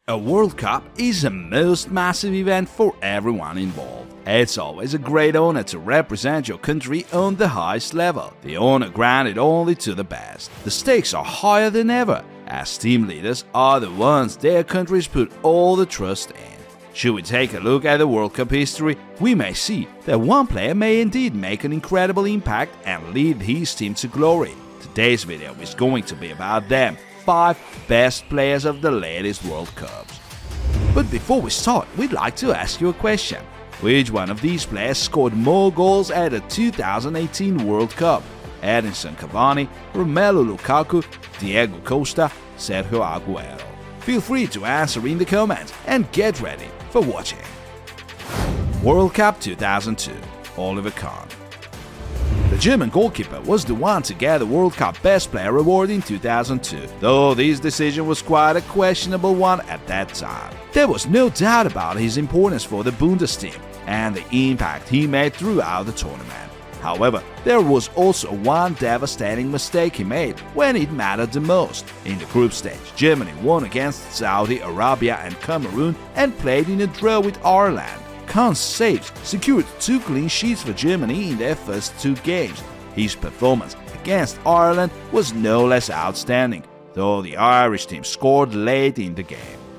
A World Cup is a most massive event for everyone involved. It's always a great honor to represent your country on the highest level, the honor granted only to the best. The stakes are higher than ever, as team leaders are the ones their countries put all the trust in. Should we take a look at the World Cup history, we may see that one player may indeed make an incredible impact and lead his team to glory. Today's video is going to be about them. 5 best players of the latest World Cups. But before we start, we'd like to ask you a question. Which one of these players scored more goals at the 2018 World Cup? Edinson Cavani, Romelu Lukaku, Diego Costa, Sergio Aguero? Feel free to answer in the comments and get ready for watching. World Cup 2002, Oliver Kahn. The German goalkeeper was the one to get the World Cup Best Player award in 2002, though this decision was quite a questionable one at that time. There was no doubt about his importance for the Bundes team and the impact he made throughout the tournament. However, there was also one devastating mistake he made when it mattered the most. In the group stage, Germany won against Saudi Arabia and Cameroon and played in a draw with Ireland. Kahn's saves secured 2 clean sheets for Germany in their first 2 games. His performance against Ireland was no less outstanding, though the Irish team scored late in the game.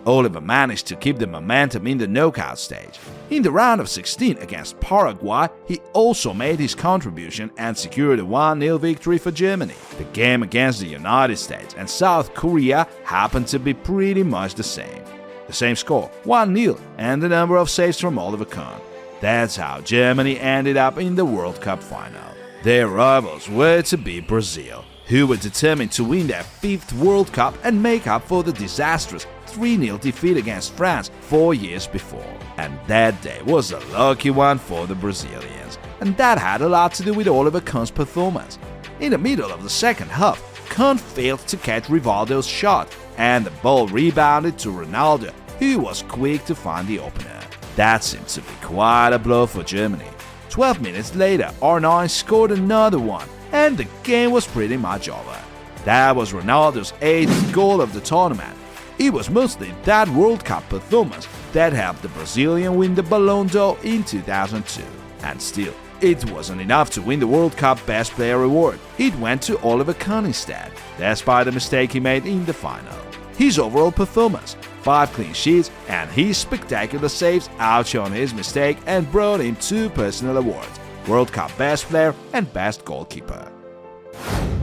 Oliver managed to keep the momentum in the knockout stage. In the round of 16 against Paraguay, he also made his contribution and secured a 1-0 victory for Germany. The game against the United States and South Korea happened to be pretty much the same. The same score, 1-0, and the number of saves from Oliver Kahn. That's how Germany ended up in the World Cup final. Their rivals were to be Brazil, who were determined to win their 5th World Cup and make up for the disastrous 3-0 defeat against France 4 years before. And that day was a lucky one for the Brazilians, and that had a lot to do with Oliver Kahn's performance. In the middle of the second half, Kahn failed to catch Rivaldo's shot, and the ball rebounded to Ronaldo, who was quick to find the opener. That seemed to be quite a blow for Germany. 12 minutes later, R9 scored another one, and the game was pretty much over. That was Ronaldo's 8th goal of the tournament. It was mostly that World Cup performance that helped the Brazilian win the Ballon d'Or in 2002. And still, it wasn't enough to win the World Cup Best Player award. It went to Oliver Kahn instead, despite the mistake he made in the final. His overall performance, 5 clean sheets, and his spectacular saves outshone his mistake and brought him 2 personal awards: World Cup Best Player and Best Goalkeeper.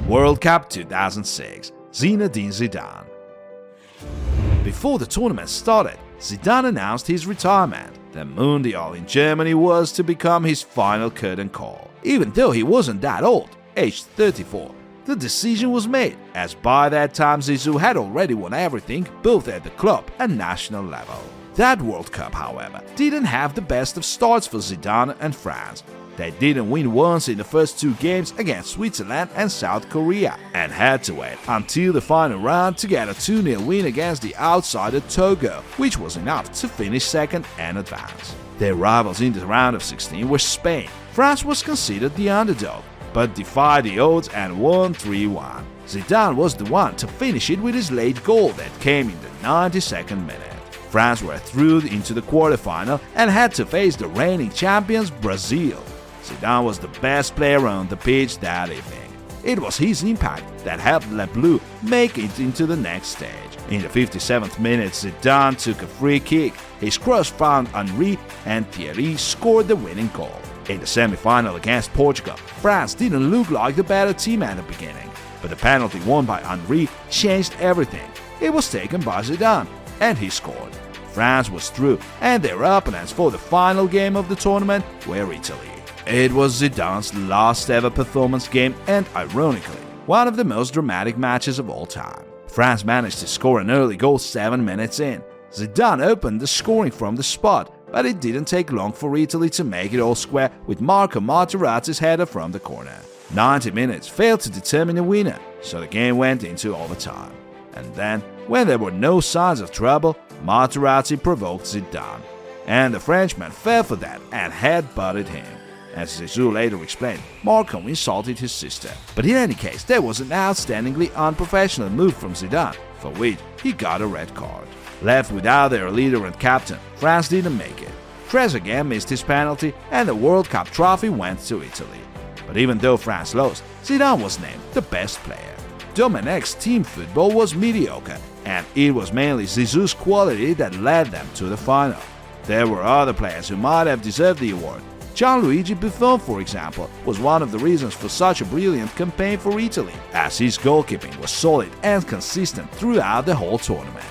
World Cup 2006, Zinedine Zidane. Before the tournament started, Zidane announced his retirement. The Mundial in Germany was to become his final curtain call. Even though he wasn't that old, aged 34, the decision was made, as by that time Zizou had already won everything, both at the club and national level. That World Cup, however, didn't have the best of starts for Zidane and France. They didn't win once in the first 2 games against Switzerland and South Korea, and had to wait until the final round to get a 2-0 win against the outsider Togo, which was enough to finish second and advance. Their rivals in the round of 16 were Spain. France was considered the underdog, but defied the odds and won 3-1. Zidane was the one to finish it with his late goal that came in the 92nd minute. France were through into the quarterfinal and had to face the reigning champions Brazil. Zidane was the best player on the pitch that evening. It was his impact that helped Les Bleus make it into the next stage. In the 57th minute, Zidane took a free kick. His cross found Henry, and Thierry scored the winning goal. In the semi-final against Portugal, France didn't look like the better team at the beginning, but the penalty won by Henry changed everything. It was taken by Zidane, and he scored. France was through, and their opponents for the final game of the tournament were Italy. It was Zidane's last ever performance game and, ironically, one of the most dramatic matches of all time. France managed to score an early goal 7 minutes in. Zidane opened the scoring from the spot, but it didn't take long for Italy to make it all square with Marco Materazzi's header from the corner. 90 minutes failed to determine a winner, so the game went into overtime. And then, when there were no signs of trouble, Materazzi provoked Zidane, and the Frenchman fell for that and head-butted him. As Zizou later explained, Marco insulted his sister. But in any case, there was an outstandingly unprofessional move from Zidane, for which he got a red card. Left without their leader and captain, France didn't make it. Trezeguet missed his penalty and the World Cup trophy went to Italy. But even though France lost, Zidane was named the best player. Domenech's team football was mediocre, and it was mainly Zizou's quality that led them to the final. There were other players who might have deserved the award. Gianluigi Buffon, for example, was one of the reasons for such a brilliant campaign for Italy, as his goalkeeping was solid and consistent throughout the whole tournament.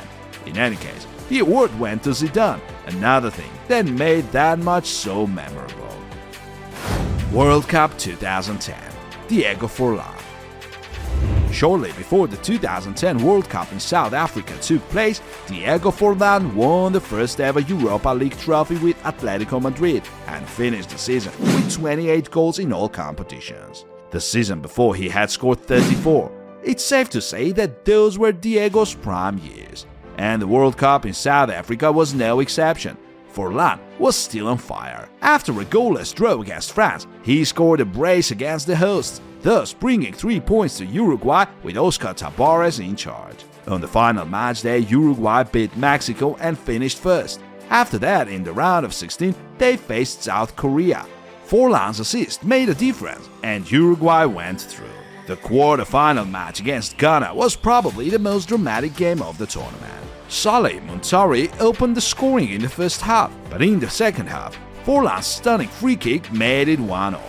In any case, the award went to Zidane, another thing that made that much so memorable. World Cup 2010, Diego Forlán. Shortly before the 2010 World Cup in South Africa took place, Diego Forlán won the first ever Europa League trophy with Atletico Madrid and finished the season with 28 goals in all competitions. The season before he had scored 34. It's safe to say that those were Diego's prime years. And the World Cup in South Africa was no exception. Forlán was still on fire. After a goalless draw against France, he scored a brace against the hosts, thus bringing 3 points to Uruguay with Oscar Tabarez in charge. On the final match day, Uruguay beat Mexico and finished first. After that, in the round of 16, they faced South Korea. Forlán's assist made a difference, and Uruguay went through. The quarter-final match against Ghana was probably the most dramatic game of the tournament. Saleh Muntari opened the scoring in the first half, but in the second half, Forlán's stunning free kick made it 1-1.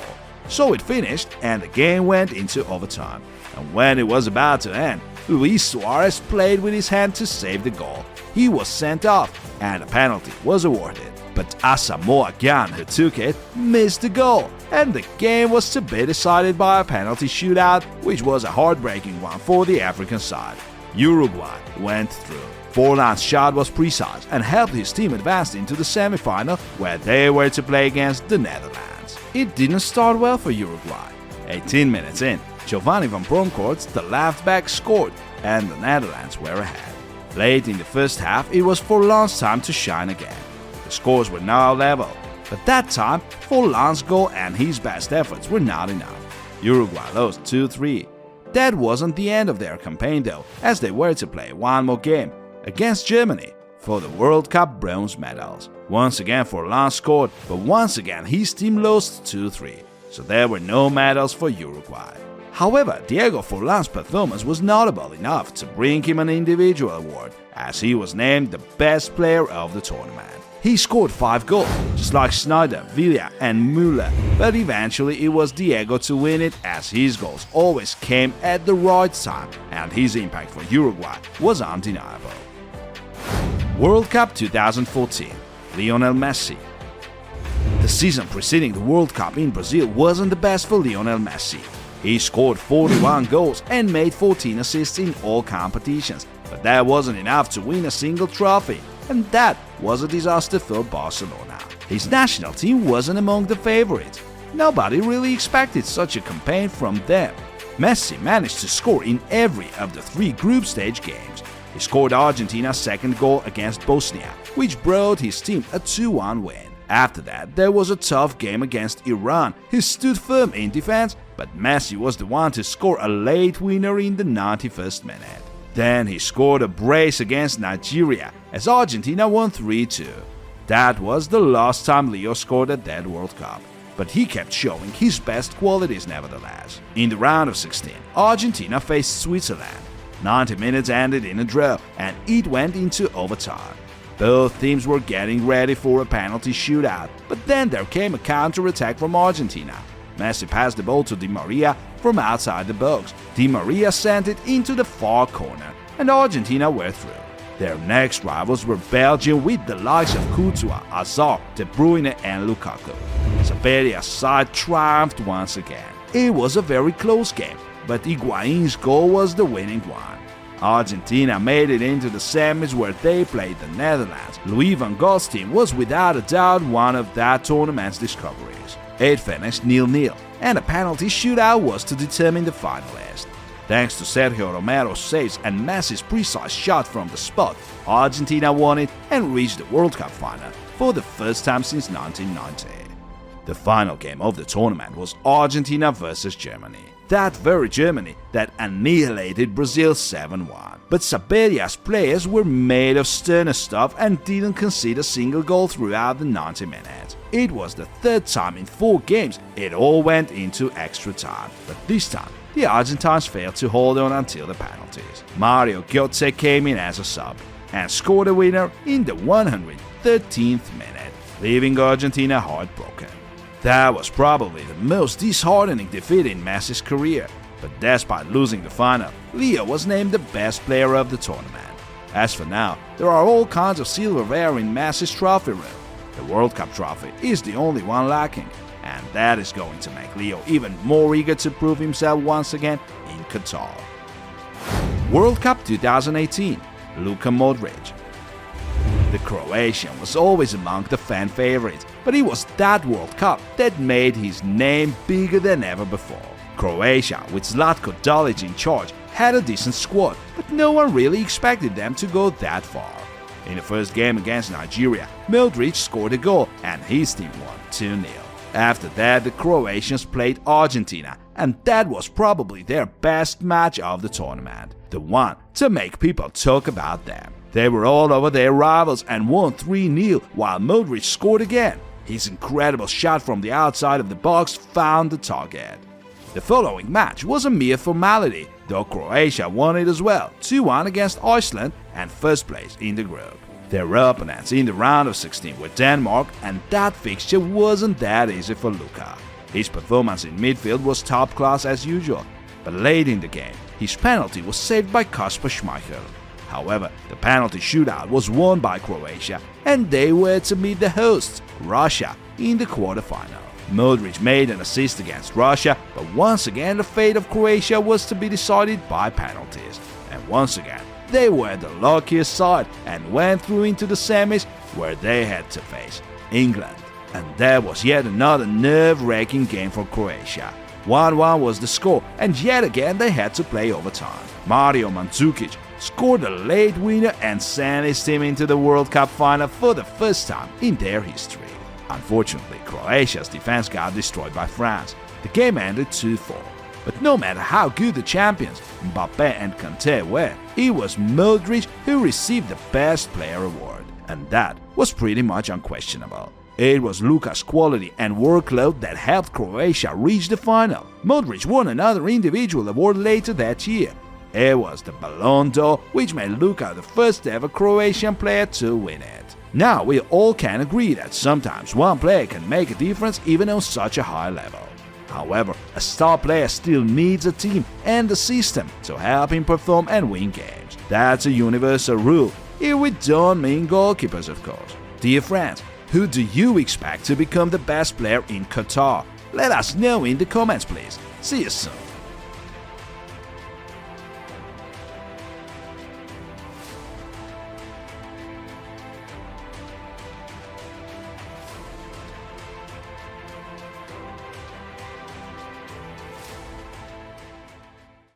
So it finished and the game went into overtime. And when it was about to end, Luis Suarez played with his hand to save the goal. He was sent off and a penalty was awarded. But Asamoah Gyan, who took it, missed the goal, and the game was to be decided by a penalty shootout, which was a heartbreaking one for the African side. Uruguay went through. Forlán's shot was precise and helped his team advance into the semi-final, where they were to play against the Netherlands. It didn't start well for Uruguay. 18 minutes in, Giovanni van Bronckhorst, the left-back, scored, and the Netherlands were ahead. Late in the first half, it was Forlán's time to shine again. The scores were now level, but that time, Forlán's goal and his best efforts were not enough. Uruguay lost 2-3. That wasn't the end of their campaign though, as they were to play one more game against Germany for the World Cup bronze medals. Once again Forlán scored, but once again his team lost 2-3, so there were no medals for Uruguay. However, Diego Forlán's performance was notable enough to bring him an individual award, as he was named the best player of the tournament. He scored 5 goals, just like Sneijder, Villa and Müller, but eventually it was Diego to win it, as his goals always came at the right time and his impact for Uruguay was undeniable. World Cup 2014, Lionel Messi. The season preceding the World Cup in Brazil wasn't the best for Lionel Messi. He scored 41 goals and made 14 assists in all competitions, but that wasn't enough to win a single trophy, and that was a disaster for Barcelona. His national team wasn't among the favorites. Nobody really expected such a campaign from them. Messi managed to score in every of the 3 group stage games. He scored Argentina's second goal against Bosnia, which brought his team a 2-1 win. After that, there was a tough game against Iran, who stood firm in defense, but Messi was the one to score a late winner in the 91st minute. Then he scored a brace against Nigeria, as Argentina won 3-2. That was the last time Leo scored at that World Cup, but he kept showing his best qualities nevertheless. In the round of 16, Argentina faced Switzerland. 90 minutes ended in a draw, and it went into overtime. Both teams were getting ready for a penalty shootout, but then there came a counter-attack from Argentina. Messi passed the ball to Di Maria from outside the box. Di Maria sent it into the far corner, and Argentina were through. Their next rivals were Belgium with the likes of Courtois, Hazard, De Bruyne and Lukaku. Saberia's side triumphed once again. It was a very close game, but Higuaín's goal was the winning one. Argentina made it into the semis where they played the Netherlands. Louis van Gaal's team was without a doubt one of that tournament's discoveries. It finished 0-0, and a penalty shootout was to determine the finalist. Thanks to Sergio Romero's saves and Messi's precise shot from the spot, Argentina won it and reached the World Cup final for the first time since 1990. The final game of the tournament was Argentina versus Germany. that very Germany that annihilated Brazil 7-1. But Sabellia's players were made of sterner stuff and didn't concede a single goal throughout the 90 minutes. It was the third time in 4 games it all went into extra time, but this time the Argentines failed to hold on until the penalties. Mario Götze came in as a sub and scored a winner in the 113th minute, leaving Argentina heartbroken. That was probably the most disheartening defeat in Messi's career, but despite losing the final, Leo was named the best player of the tournament. As for now, there are all kinds of silverware in Messi's trophy room. The World Cup trophy is the only one lacking, and that is going to make Leo even more eager to prove himself once again in Qatar. World Cup 2018, Luka Modric. The Croatian was always among the fan favorites, but it was that World Cup that made his name bigger than ever before. Croatia, with Zlatko Dalic in charge, had a decent squad, but no one really expected them to go that far. In the first game against Nigeria, Modric scored a goal and his team won 2-0. After that, the Croatians played Argentina, and that was probably their best match of the tournament, the one to make people talk about them. They were all over their rivals and won 3-0 while Modric scored again. His incredible shot from the outside of the box found the target. The following match was a mere formality, though Croatia won it as well, 2-1 against Iceland and first place in the group. Their opponents in the round of 16 were Denmark, and that fixture wasn't that easy for Luka. His performance in midfield was top class as usual, but late in the game, his penalty was saved by Kasper Schmeichel. However, the penalty shootout was won by Croatia, and they were to meet the hosts, Russia, in the quarterfinal. Modric made an assist against Russia, but once again the fate of Croatia was to be decided by penalties. And once again, they were the luckiest side and went through into the semis, where they had to face England. And that was yet another nerve-wracking game for Croatia. 1-1 was the score, and yet again they had to play overtime. Mario Mandzukic scored a late winner and sent his team into the World Cup final for the first time in their history. Unfortunately, Croatia's defense got destroyed by France. The game ended 2-4. But no matter how good the champions, Mbappe and Kanté were, it was Modric who received the Best Player award. And that was pretty much unquestionable. It was Luka's quality and workload that helped Croatia reach the final. Modric won another individual award later that year. It was the Ballon d'Or, which made Luka the first ever Croatian player to win it. Now we all can agree that sometimes one player can make a difference even on such a high level. However, a star player still needs a team and a system to help him perform and win games. That's a universal rule. Here we don't mean goalkeepers, of course. Dear friends, who do you expect to become the best player in Qatar? Let us know in the comments, please. See you soon.